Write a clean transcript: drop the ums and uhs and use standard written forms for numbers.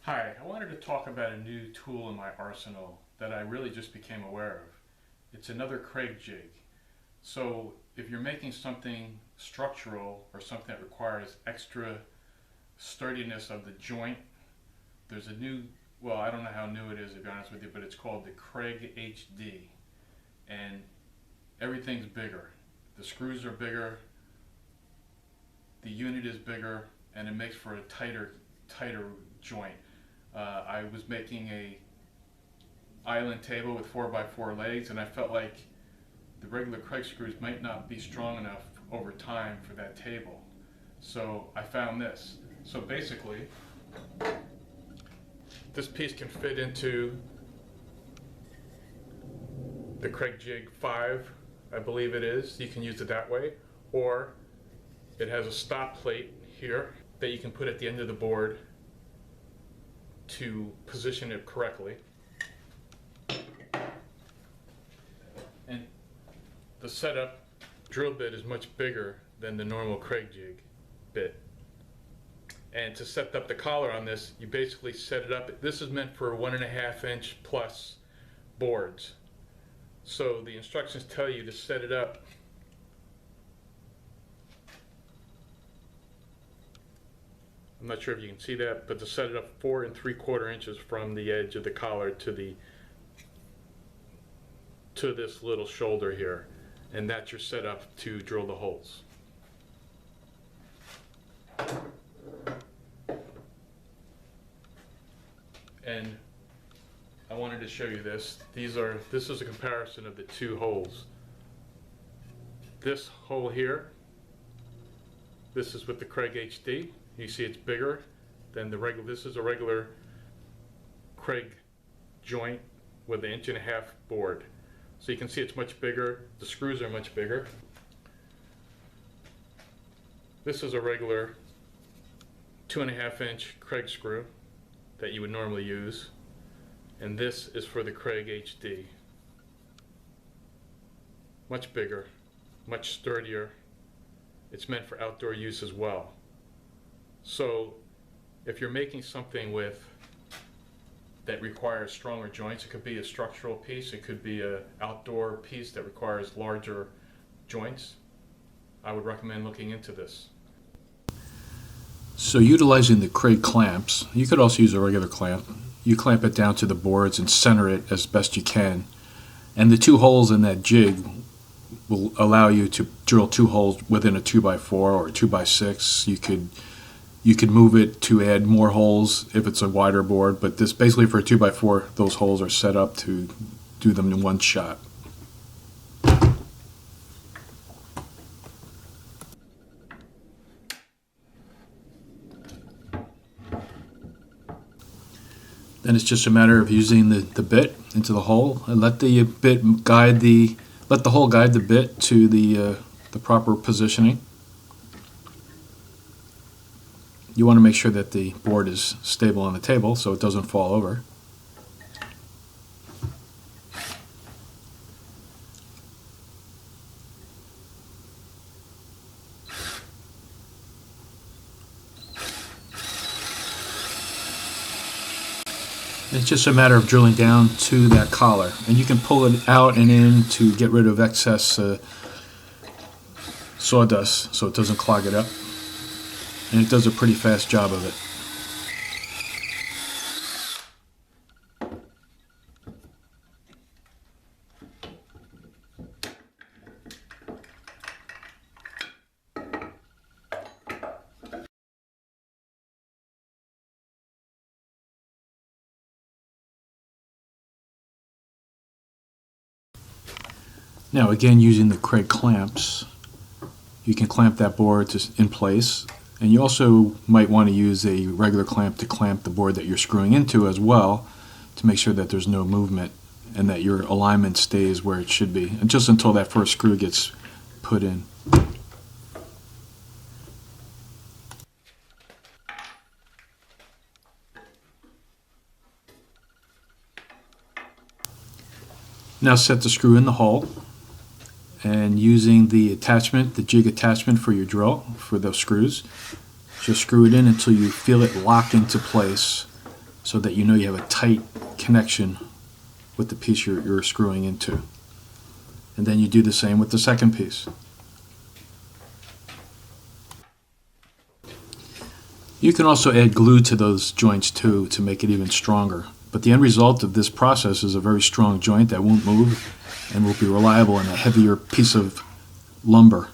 Hi, I wanted to talk about a new tool in my arsenal that I really just became aware of. It's another Kreg jig. So if you're making something structural or something that requires extra sturdiness of the joint, there's a new, well, I don't know how new it is to be honest with you, but it's called the Kreg HD. And everything's bigger. The screws are bigger, the unit is bigger, and it makes for a tighter joint. I was making a island table with 4x4 legs, and I felt like the regular Kreg screws might not be strong enough over time for that table. So I found this. So basically, this piece can fit into the Kreg Jig 5, I believe it is. You can use it that way, or it has a stop plate here that you can put at the end of the board to position it correctly. And the setup drill bit is much bigger than the normal Kreg jig bit. And to set up the collar on this, you basically set it up. This is meant for 1.5 inch plus boards. So the instructions tell you to set it up I'm not sure if you can see that, but to set it up 4 3/4 inches from the edge of the collar to this little shoulder here, and that's your setup to drill the holes. And I wanted to show you this. This is a comparison of the two holes. This hole here, this is with the Kreg HD. You see it's bigger than the regular. This is a regular Kreg joint with an 1.5 inch board. So you can see it's much bigger. The screws are much bigger. This is a regular 2.5 inch Kreg screw that you would normally use. And this is for the Kreg HD. Much bigger, much sturdier. It's meant for outdoor use as well. So if you're making something that requires stronger joints, it could be a structural piece, it could be an outdoor piece that requires larger joints, I would recommend looking into this. So utilizing the Kreg clamps, you could also use a regular clamp. You clamp it down to the boards and center it as best you can. And the two holes in that jig will allow you to drill 2 holes within a 2x4 or 2x6. You could move it to add more holes if it's a wider board, but this basically for a 2x4, those holes are set up to do them in one shot. Then it's just a matter of using the bit into the hole and let the hole guide the bit to the proper positioning. You want to make sure that the board is stable on the table so it doesn't fall over. It's just a matter of drilling down to that collar, and you can pull it out and in to get rid of excess sawdust so it doesn't clog it up. And it does a pretty fast job of it. Now again, using the Kreg clamps, you can clamp that board in place. And you also might want to use a regular clamp to clamp the board that you're screwing into as well, to make sure that there's no movement and that your alignment stays where it should be, and just until that first screw gets put in. Now set the screw in the hole, and using the attachment, the jig attachment for your drill, for those screws, just screw it in until you feel it lock into place so that you know you have a tight connection with the piece you're screwing into. And then you do the same with the second piece. You can also add glue to those joints too to make it even stronger. But the end result of this process is a very strong joint that won't move and will be reliable in a heavier piece of lumber.